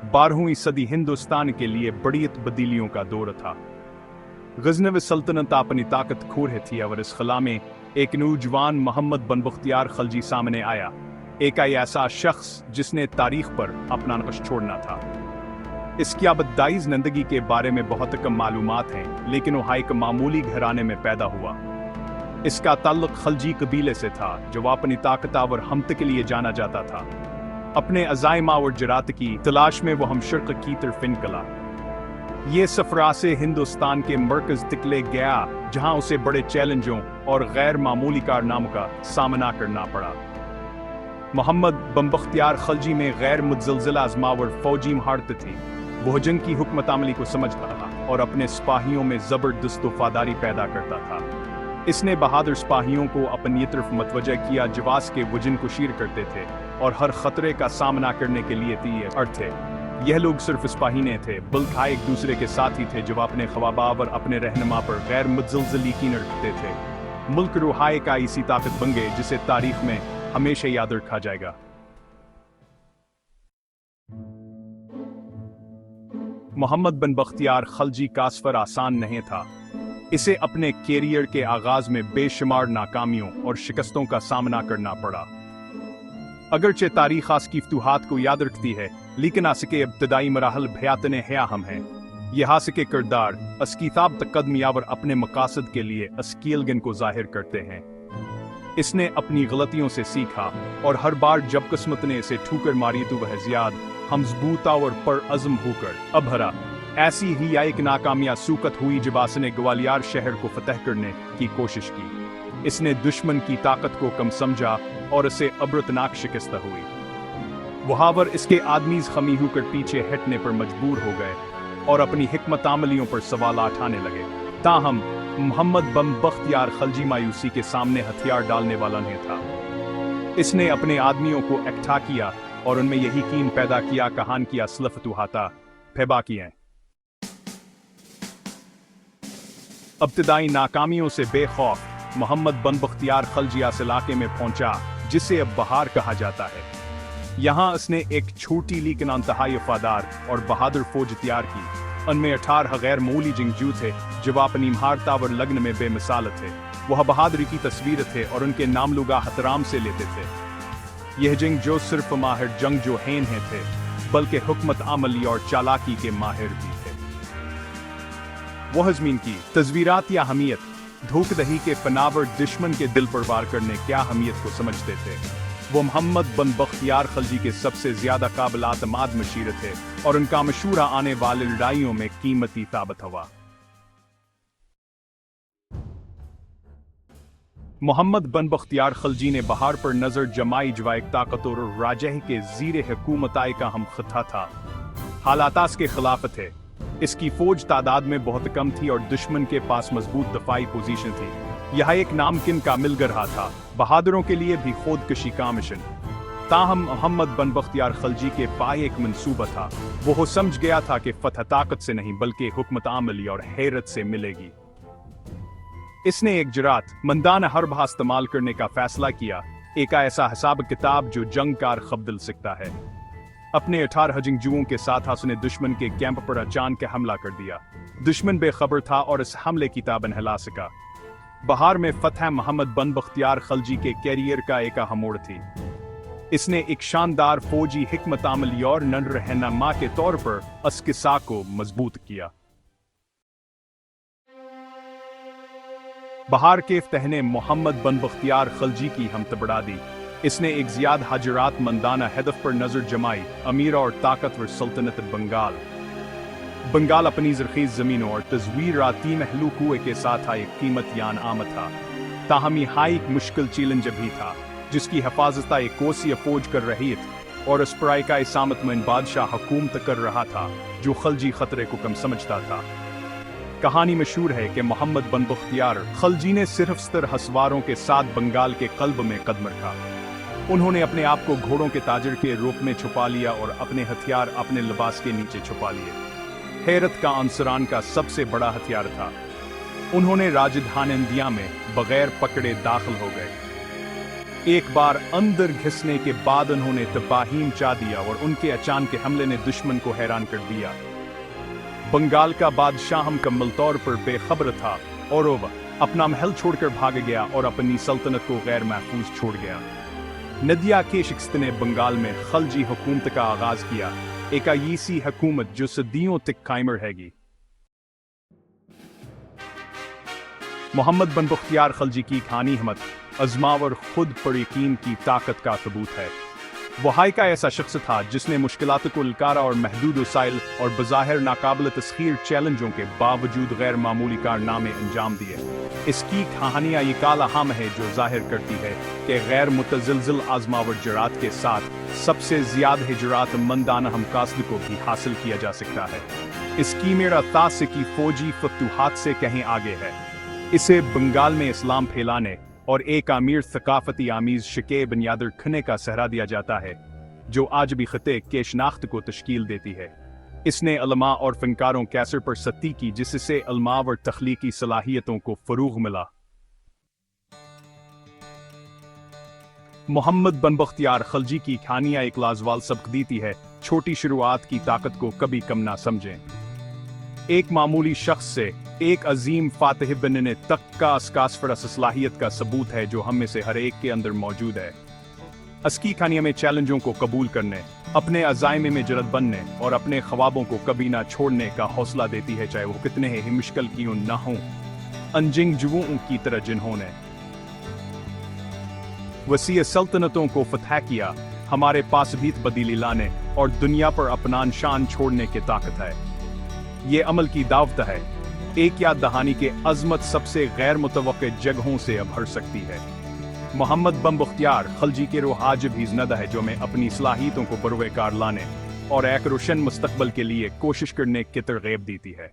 12वीं सदी हिंदुस्तान के लिए बड़ी तब्दीलियों का दौर था। गजनवी सल्तनत अपनी ताकत खो रही थी और इस खला में एक नौजवान मोहम्मद बिन बख्तियार खलजी सामने आया, एक ऐसा शख्स जिसने तारीख पर अपना नक्श छोड़ना था। इसकी अबतदाई जिंदगी के बारे में बहुत कम मालूमात हैं, लेकिन वह एक मामूली घराने में पैदा हुआ। इसका ताल्लुक खलजी कबीले से था जो अपनी ताकत और हमत के लिए जाना जाता था। अपने अज़ाइमा और जरात की तलाश में वो हमशर्क की तरफ निकला। ये सफरा से हिंदुस्तान के मरकज तक ले गया, जहां उसे बड़े चैलेंजों और गैर मामूली कारनामों का सामना करना पड़ा। मोहम्मद बिन बख्तियार खलजी में गैर मुतज़लज़िल आज़मावर फौजी महारत थी। वह जंग की हुकमत अमली को समझता था और अपने सिपाहियों में ज़बरदस्त वफादारी पैदा करता था। इसने बहादुर सिपाहियों को अपनी तरफ मतवजह किया, जवास के वजन को शीर करते थे और हर खतरे का सामना करने के लिए तैयार थे। यह लोग सिर्फ सिपाही नहीं थे, बल्कि एक दूसरे के साथी थे जो अपने ख्वाबाब और अपने रहनुमा पर गैर मुतज़लज़िल यकीन रखते थे। मुल्क रूहाए का इसी ताकत बन गए जिसे तारीख में हमेशा याद रखा जाएगा। मोहम्मद बिन बख्तियार खलजी का सफर आसान नहीं था। इसे अपने कैरियर के आगाज में बेशुमार नाकामियों और शिकस्तों का सामना करना पड़ा। अगरचे तारीख आसकी फतूहात को याद रखती है, लेकिन आसके इब्तदाई मराहल भयातने हम हैं। यह आसके किरदार अस्कीताब तकदमी और अपने मकासद के लिए अस्कीलगन को जाहिर करते हैं। इसने अपनी गलतियों से सीखा और हर बार जब किस्मत ने इसे ठुकर मारी तो वह ज़ियाद हमजबूता और पर अज़म होकर अबहरा। ऐसी ही एक नाकामिया सूकत हुई जब इसने ग्वालियर शहर को फतह करने की कोशिश की। इसने दुश्मन की ताकत को कम समझा और इसे अबरतनाक शिकस्त हुई। वहावर इसके आदमी खमी होकर पीछे हटने पर मजबूर हो गए और अपनी हिकमत अमलियों पर सवाल उठाने लगे। ताहम मोहम्मद बिन बख्तियार खलजी मायूसी के सामने हथियार डालने वाला नहीं था। इसने अपने आदमियों को इकट्ठा किया और उनमें यही यकीन पैदा किया कहान की असल फतूहाता फैबा की हैं। इब्तदाई नाकामियों से बेखौफ मोहम्मद बिन बख्तियार खलजी इस इलाके में पहुंचा जिसे अब बहार कहा जाता है। यहाँ उसने एक छोटी लेकिन इंतहाई वफादार और बहादुर फौज तैयार की। उनमें 18 गैर मामूली जंगजू थे जो अपनी महारत और लगन में बेमिसाल थे। वह बहादुरी की तस्वीर थे और उनके नाम लोग एहतराम से लेते थे। यह जंग जो सिर्फ माहिर जंग जो हैं थे, बल्कि हुकमत अमली और चालाकी के माहिर भी थे। वह ज़मीन की तस्वीरात या हमीयत धोखदही के फनावर दुश्मन के दिल पर वार करने क्या हमीयत को समझते थे। वो मोहम्मद बिन बख्तियार खलजी के सबसे ज्यादा काबिल आतमाद मशीर थे और उनका मशहूरा आने वाली लड़ाइयों में कीमती साबित हुआ। मोहम्मद बिन बख्तियार खलजी ने बहार पर नजर जमाई जो एक ताकतवर और राजह के जीरे हुकूमत का हम खता था। हालात के खिलाफ थे। इसकी फौज तादाद में बहुत कम थी और दुश्मन के पास मजबूत दफाई पोजीशन थी। यह एक नामकिन का मिल रहा था, बहादुरों के लिए भी खुदकशी का मिशन। ताहम मोहम्मद बिन बख्तियार खलजी के पास एक मंसूबा था। वो समझ गया था कि फतह ताकत से नहीं बल्कि हुकमत आमली और हैरत से मिलेगी। इसने एक जरात मंदाना हरबा इस्तेमाल करने का फैसला किया, एक ऐसा हिसाब किताब जो जंग कार खबदल सकता है। अपने 18 जंगजुओं के साथ उसने दुश्मन के कैंप पर अचानक हमला कर दिया। दुश्मन बेखबर था और इस हमले की ताबन हिला सका। बहार में फतह मोहम्मद बिन बख्तियार खलजी के कैरियर का एक अहम मोड़ थी। इसने एक शानदार फौजी हिकमत अमली और नर रहनुमा के तौर पर इस किस्सा को मजबूत किया। बहार के फतह ने मोहम्मद बिन बख्तियार खलजी की हमत बढ़ा दी। इसने एक ज़ियाद हजरात मंदाना हदफ पर नजर जमाई, अमीर और ताकतवर सल्तनत बंगाल अपनी ज़रख़ीज़ ज़मीनों और तज़वीराती महलू कुएं के साथ एक कीमत यान आमद था। ताहमी हाई एक मुश्किल चैलेंज भी था जिसकी हिफाजत एक कोसी फौज कर रही थी और इस पर का इसामत में बादशाह हुकूमत कर रहा था जो खलजी खतरे को कम समझता था। कहानी मशहूर है कि मोहम्मद बिन बख्तियार खलजी ने सिर्फ 70 हसवारों के साथ बंगाल के कल्ब में कदम रखा। उन्होंने अपने आप को घोड़ों के ताजर के रूप में छुपा लिया और अपने हथियार अपने लिबास के नीचे छुपा लिए। हैरत का अंसरान का सबसे बड़ा हथियार था। उन्होंने राजधानी इंडिया में बगैर पकड़े दाखिल हो गए। एक बार अंदर घिसने के बाद उन्होंने तबाही मचा दिया और उनके अचानक हमले ने दुश्मन को हैरान कर दिया। बंगाल का बादशाह मुकम्मल तौर पर बेखबर था और वह अपना महल छोड़कर भाग गया और अपनी सल्तनत को गैर महफूज छोड़ गया। नदिया के शिकस्त ने बंगाल में खलजी हुकूमत का आगाज किया, एक ऐसी हुकूमत जो सदियों तक कायम रहेगी। मोहम्मद बिन बख्तियार खलजी की कहानी हिम्मत, अज़्मा और खुद पर यकीन की ताकत का सबूत है। वहाई का ऐसा शख्स था जिसने मुश्किलात को ललकारा और महदूद वसाइल और बज़ाहिर नाकाबिल तस्खीर चैलेंजों के बावजूद गैर मामूली कारनामे अंजाम दिए। इसकी कहानियाँ ये काला हम है जो जाहिर करती है कि गैर मुतज़लज़िल आज़मावर जरात के साथ सबसे ज़्यादा हिजरात मंदाना हमकासद को भी हासिल किया जा सकता है। इसकी मेरा तास की फौजी फतूहात से कहीं आगे है। इसे बंगाल में इस्लाम फैलाने और एक अमीर सकाफती आमीज शिके बुनियादर खने का सहरा दिया जाता है, जो आज भी खते के शनाख्त को तश्कील देती है। इसने उलमा और फनकारों कैसर पर सत्ती की, जिससे उलमा और तख्लीकी सलाहियतों को फरूग मिला। मोहम्मद बिन बख्तियार खलजी की कहानियां एक लाजवाब सबक देती है, छोटी शुरुआत की ताकत को कभी कम ना समझें। एक मामूली शख्स से एक अजीम फातिह बनने तक का असकासफर सलाहियत का सबूत है जो हम में से हर एक के अंदर मौजूद है। अस्की कहानियां में चैलेंजों को कबूल करने, अपने अज़ाइम में जरत बनने और अपने ख्वाबों को कभी ना छोड़ने का हौसला देती है, चाहे वो कितने ही मुश्किल क्यों ना हों। अंजिंग जुओं की तरह जिन्होंने वसीय सल्तनतों को फतह किया, हमारे पास भी तब्दीली लाने और दुनिया पर अपना निशान छोड़ने की ताकत है। ये अमल की दावत है। एक याद दहानी के अजमत सबसे गैर मुतवक्के जगहों से उभर सकती है। मोहम्मद बिन बख्तियार खलजी के रूह आज भी जिंदा है, जो हमें अपनी सलाहियतों को परवेकार लाने और एक रोशन मुस्तकबल के लिए कोशिश करने की तरगीब देती है।